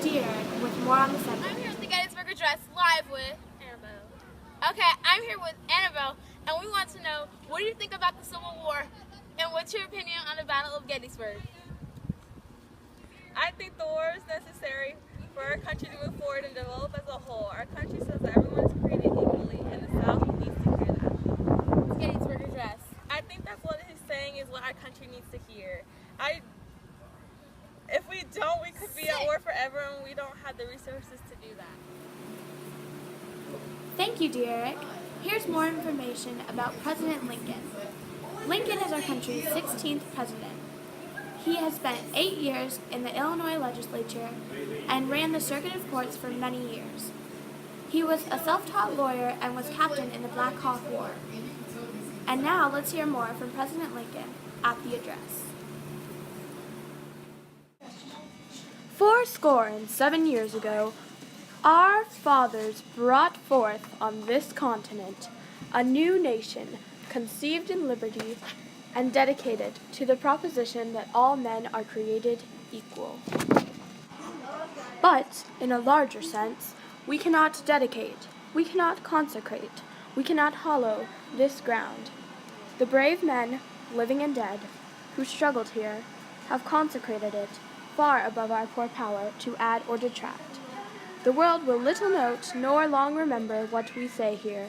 Deer with more on the subject. I'm here with the Gettysburg Address live with Annabelle. Okay, I'm here with Annabelle, and we want to know, what do you think about the Civil War, and what's your opinion on the Battle of Gettysburg? I think the war is necessary for our country to move forward and develop as a whole. Our country says that everyone is created equally, and the South needs to hear that. It's Gettysburg Address. I think that's what he's saying is what our country needs to hear. If we don't, we could be at war forever, and we don't have the resources to do that. Thank you, Derek. Here's more information about President Lincoln. Lincoln is our country's 16th president. He has spent 8 years in the Illinois legislature and ran the circuit of courts for many years. He was a self-taught lawyer and was captain in the Black Hawk War. And now let's hear more from President Lincoln at the address. 77 years ago, our fathers brought forth on this continent a new nation conceived in liberty and dedicated to the proposition that all men are created equal. But, in a larger sense, we cannot dedicate, we cannot consecrate, we cannot hallow this ground. The brave men, living and dead, who struggled here, have consecrated it far above our poor power to add or detract. The world will little note nor long remember what we say here,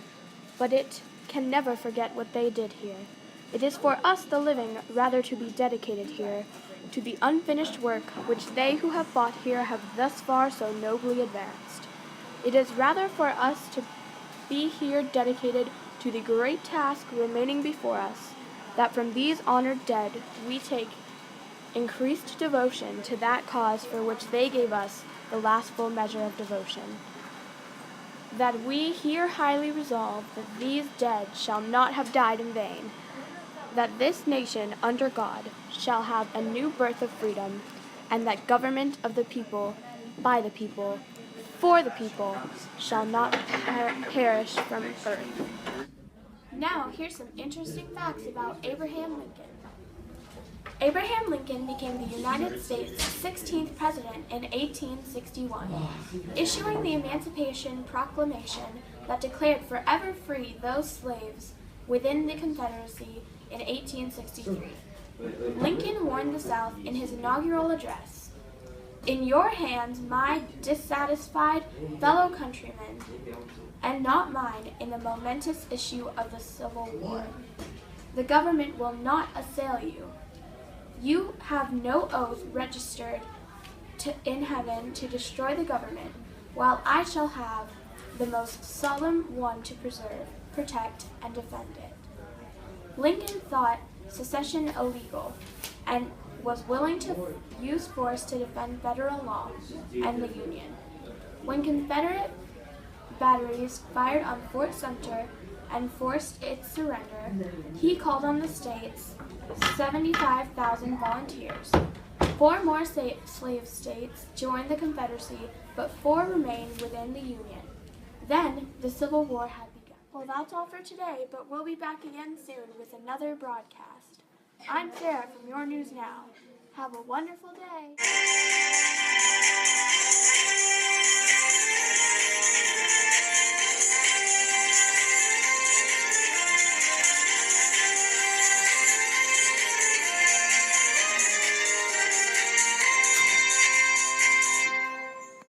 but it can never forget what they did here. It is for us the living rather to be dedicated here, to the unfinished work which they who have fought here have thus far so nobly advanced. It is rather for us to be here dedicated to the great task remaining before us, that from these honored dead we take increased devotion to that cause for which they gave us the last full measure of devotion. That we here highly resolve that these dead shall not have died in vain, that this nation under God shall have a new birth of freedom, and that government of the people, by the people, for the people, shall not perish from earth. Now, here's some interesting facts about Abraham Lincoln. Abraham Lincoln became the United States' 16th president in 1861, issuing the Emancipation Proclamation that declared forever free those slaves within the Confederacy in 1863. Lincoln warned the South in his inaugural address, "In your hands, my dissatisfied fellow countrymen, and not mine in the momentous issue of the Civil War. The government will not assail you. You have no oath registered in heaven to destroy the government, while I shall have the most solemn one to preserve, protect, and defend it." Lincoln thought secession illegal and was willing to use force to defend federal law and the Union. When Confederate batteries fired on Fort Sumter and forced its surrender, he called on the state's 75,000 volunteers. 4 more slave states joined the Confederacy, but 4 remained within the Union. Then the Civil War had begun. Well, that's all for today, but we'll be back again soon with another broadcast. I'm Sarah from Your News Now. Have a wonderful day.